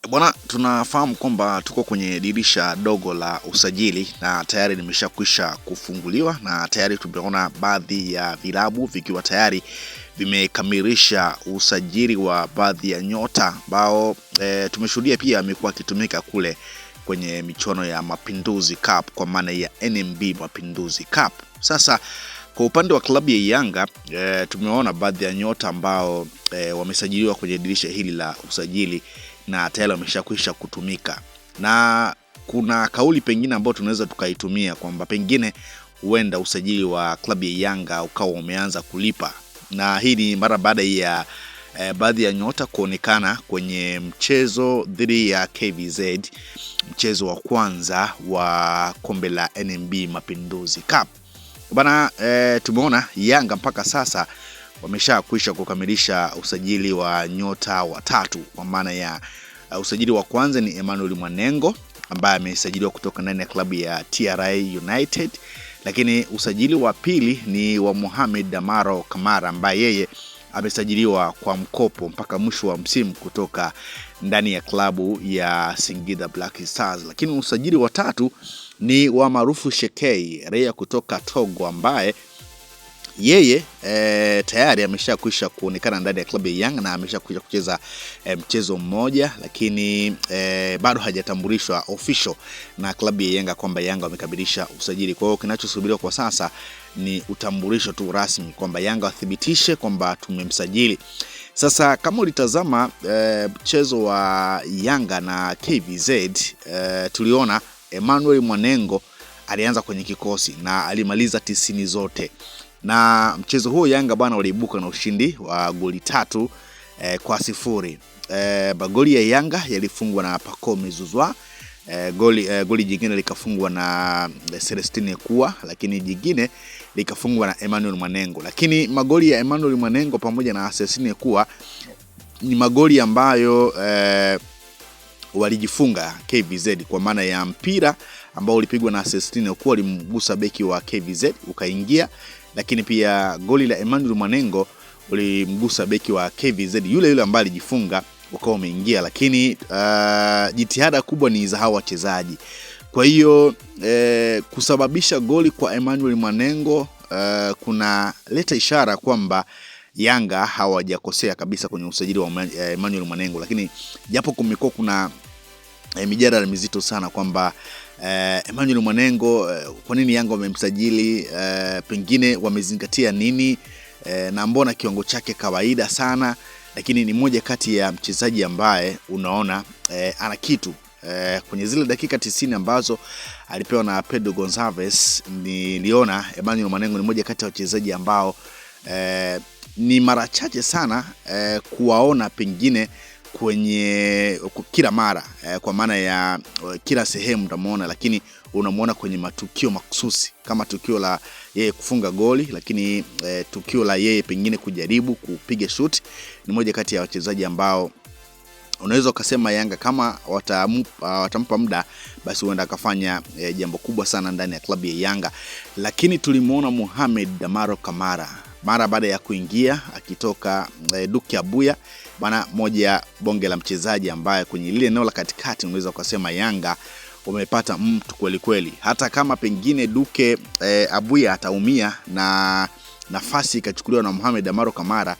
Bwana, tunafahamu kwamba tuko kwenye dirisha dogo la usajili na tayari limeshakwisha kufunguliwa na tayari tumeona baadhi ya vilabu vikiwa tayari vimekamilisha usajili wa baadhi ya nyota ambao tumeshuhudia pia amekuwa akitumika kule kwenye michuano ya Mapinduzi Cup kwa maana ya NMB Mapinduzi Cup. Sasa kwa upande wa klabu ya Yanga tumeona baadhi ya nyota ambao wamesajiliwa kwenye dirisha hili la usajili na tayari wameshakwisha kutumika, na kuna kauli pengine ambayo tunaweza tukaitumia kwamba pengine huenda usajili wa klabu ya Yanga ukawa umeanza kulipa, na hii ni mara baada ya baadhi ya nyota kuonekana kwenye mchezo dhidi ya KVZ, mchezo wa kwanza wa kombe la NMB Mapinduzi Cup. Bana, tumeona Yanga mpaka sasa wameshakwisha kukamilisha usajili wa nyota watatu, kwa maana ya usajili wa kwanza ni Emmanuel Mwanengo ambaye amesajiliwa kutoka ndani ya klabu ya TRA United, lakini usajili wa pili ni wa Mohamed Damaro Kamara ambaye yeye amesajiliwa kwa mkopo mpaka mwisho wa msimu kutoka ndani ya klabu ya Singida Black Stars, lakini usajili wa tatu ni wa Maarufu Shekei, raia kutoka Togo ambaye yeye tayari ameshakwisha kuonekana ndani ya klabu ya Yanga na ameshakwisha kucheza mchezo mmoja, lakini bado hajatambulishwa official na klabu ya Yanga kwamba Yanga wamekamilisha usajili. Kwa hiyo kinachosubiriwa kwa sasa ni utambulisho tu rasmi kwamba Yanga wathibitishe kwamba tumemsajili. Sasa kama ulitazama mchezo wa Yanga na KVZ, tuliona Emmanuel Mwanengo alianza kwenye kikosi na alimaliza 90 zote. Na mchezo huo Yanga bwana waliibuka na ushindi wa goli 3 kwa 0. Magoli ya Yanga yalifungwa na Pacome Zouzoua, goli jingine likafungwa na Celestine Kuwa, lakini jingine likafungwa na Emmanuel Mwanengo. Lakini magoli ya Emmanuel Mwanengo pamoja na Celestine Kuwa ni magoli ambayo walijifunga KVZ, kwa maana ya mpira ambao ulipigwa na Celestine Kuwa ulimgusa beki wa KVZ ukaingia, lakini pia goli la Emmanuel Mwanengo ulimgusa beki wa KVZ yule ambaye alijifunga ukawa umeingia, lakini jitihada kubwa ni za hawa wachezaji. Kwa hiyo kusababisha goli kwa Emmanuel Mwanengo kuna leta ishara kwamba Yanga hawajakosea kabisa kwenye usajili wa Emmanuel Mwanengo, lakini japo kumekuwa kuna mijadala mizito sana kwamba Emmanuel Mwanengo kwa nini Yanga wamemsajili, pengine wamezingatia nini, na mbona kiwango chake kawaida sana, lakini ni moja kati ya mchezaji ambaye unaona ana kitu. Kwenye zile dakika 90 ambazo alipewa na Pedro Gonçalves, niliona Emmanuel Mwanengo ni moja kati ya wachezaji ambao ni mara chache sana kuwaona pengine kwenye kila mara, kwa maana ya kila sehemu utamuona, lakini unamuona kwenye matukio makususi kama tukio la yeye kufunga goli, lakini tukio la yeye pengine kujaribu kupiga shoot. Ni moja kati ya wachezaji ambao unaweza ukasema Yanga kama watampa muda basi huenda akafanya jambo kubwa sana ndani ya klabu ya Yanga. Lakini tulimuona Mohamed Damaro Kamara mara baada ya kuingia akitoka Duke Abuya bana, moja bonge la mchezaji ambaye kwenye lile eneo la katikati unaweza ukasema Yanga wamepata mtu kweli kweli. Hata kama pengine Duke Abuya ataumia na nafasi ikachukuliwa na Mohamed Damaro Kamara,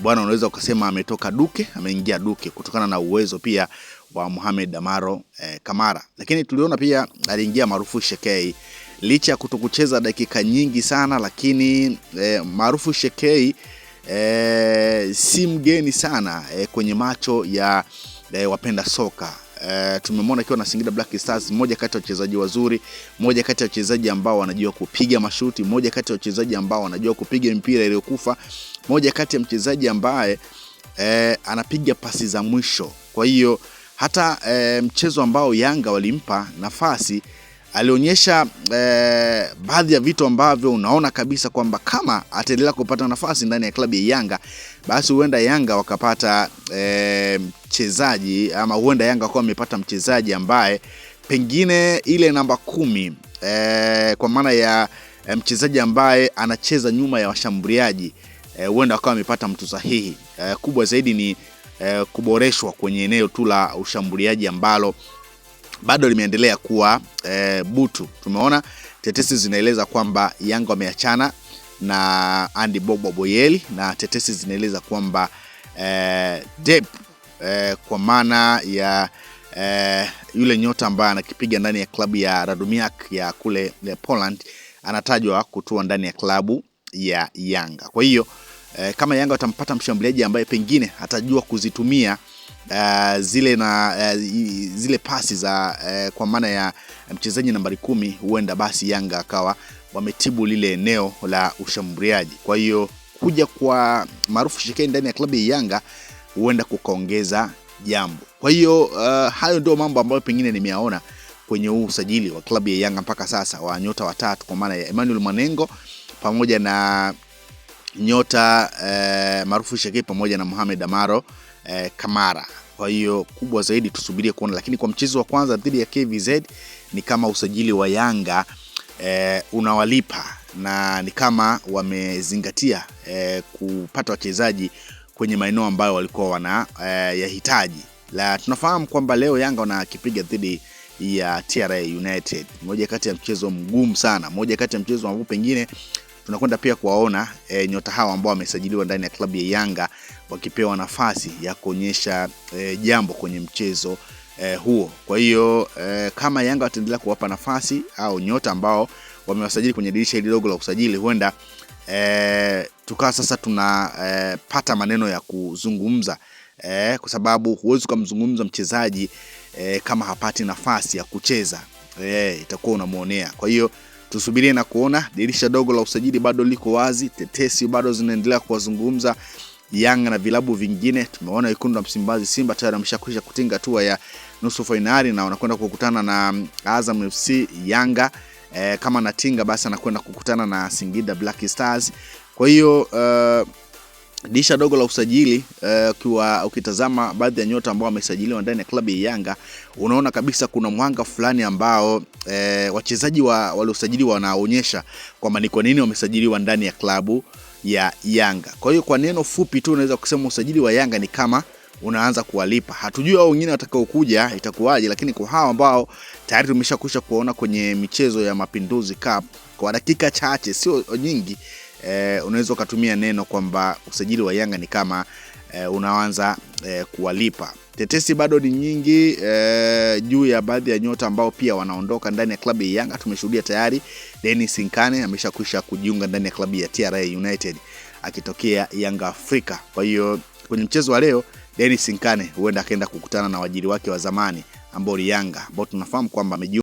bwana unaweza ukasema ametoka Duke ameingia Duke kutokana na uwezo pia wa Mohamed Damaro Kamara. Lakini tuliona pia aliingia Maarufu Shekei licha kutokucheza dakika nyingi sana, lakini Maarufu Shekei si mgeni sana kwenye macho ya wapenda soka. Tumemwona akiwa na Singida Black Stars, mmoja kati ya wachezaji wazuri, mmoja kati ya wachezaji ambao wanajua kupiga mashuti, mmoja kati ya wachezaji ambao wanajua kupiga mpira iliyokufa, mmoja kati ya mchezaji ambaye anapiga pasi za mwisho. Kwa hiyo hata mchezo ambao Yanga walimpa nafasi alionyesha baadhi ya vitu ambavyo unaona kabisa kwamba kama ataendelea kupata nafasi ndani ya klabu ya Yanga basi huenda Yanga wakapata mchezaji, ama huenda Yanga wakawa wamepata mchezaji ambaye pengine ile namba 10 kwa maana ya mchezaji ambaye anacheza nyuma ya washambuliaji, huenda wakawa wamepata mtu sahihi. Kubwa zaidi ni kuboreshwa kwenye eneo tu la ushambuliaji ambalo bado limeendelea kuwa butu. Tumeona tetesi zinaeleza kwamba Yanga wameachana na Andy Bobo Boyeli, na tetesi zinaeleza kwamba Dep kwa maana ya yule nyota ambaye anakipiga ndani ya klabu ya Radomiak ya kule Poland anatajwa kutua ndani ya klabu ya Yanga. Kwa hiyo kama Yanga watampata mshambuliaji ambaye pengine atajua kuzitumia zile pasi za kwa maana ya mchezaji nambari 10, huenda basi Yanga akawa wametibu lile eneo la ushambuliaji. Kwa hiyo kuja kwa Maarufu Shekei ndani ya klabu ya Yanga huenda kukaongeza jambo. Kwa hiyo hayo ndio mambo ambayo pengine nimeyaona kwenye huu usajili wa klabu ya Yanga mpaka sasa wa nyota watatu, kwa maana ya Emmanuel Mwanengo pamoja na nyota Maarufu Shekei pamoja na Mohamed Amaro Kamara. Kwa hiyo kubwa zaidi tusubirie kuona, lakini kwa mchezo wa kwanza dhidi ya KVZ ni kama usajili wa Yanga unawalipa, na ni kama wamezingatia kupata wachezaji kwenye maeneo ambayo walikuwa wana yahitaji. La tunafahamu kwamba leo Yanga wanakipiga dhidi ya TRA United, moja kati ya mchezo mgumu sana, moja kati ya mchezo ambao pengine tunakwenda pia kuwaona nyota hawa ambao wamesajiliwa ndani ya klabu ya Yanga wakipewa nafasi ya kuonyesha jambo kwenye mchezo huo. Kwa hiyo kama Yanga wataendelea kuwapa nafasi au nyota ambao wamewasajili kwenye dirisha hili dogo la usajili, huenda tukawa sasa tunapata maneno ya kuzungumza, kwa sababu huwezi kumzungumza mchezaji kama hapati nafasi ya kucheza, itakuwa unamuonea. Kwa hiyo tusubirie na kuona, dirisha dogo la usajili bado liko wazi, tetesi bado zinaendelea kuwazungumza Yanga na vilabu vingine. Tumeona Wekundu wa Msimbazi Simba tayari ameshakwisha kutinga hatua ya nusu finali na wanakwenda kukutana na Azam FC. Yanga kama natinga basi anakwenda kukutana na Singida Black Stars. Kwa hiyo dirisha dogo la usajili ukitazama baadhi ya nyota ambao wamesajiliwa ndani ya klabu ya Yanga, unaona kabisa kuna mwanga fulani ambao wachezaji waliosajiliwa wanaonyesha kwamba ni kwa nini wamesajiliwa ndani ya klabu ya Yanga. Kwa hiyo kwa neno fupi tu unaweza kusema usajili wa Yanga ni kama unaanza kuwalipa. Hatujui hao wengine watakao kuja itakuwaje, lakini kwa hao ambao tayari tumeshakwisha kuona kwenye michezo ya Mapinduzi Cup kwa dakika chache, sio nyingi, unaweza kutumia neno kwamba usajili wa Yanga ni kama unaanza kuwalipa. Tetesi bado ni nyingi juu ya baadhi ya nyota ambao pia wanaondoka ndani ya klabu ya Yanga. Tumeshuhudia tayari Dennis Nkane ameshakwisha kujiunga ndani ya klabu ya TRA United akitokea Yanga Afrika. Kwa hiyo kwenye mchezo wa leo Dennis Nkane huenda akaenda kukutana na wajiri wake wa zamani ambao ni Yanga, ambao tunafahamu kwamba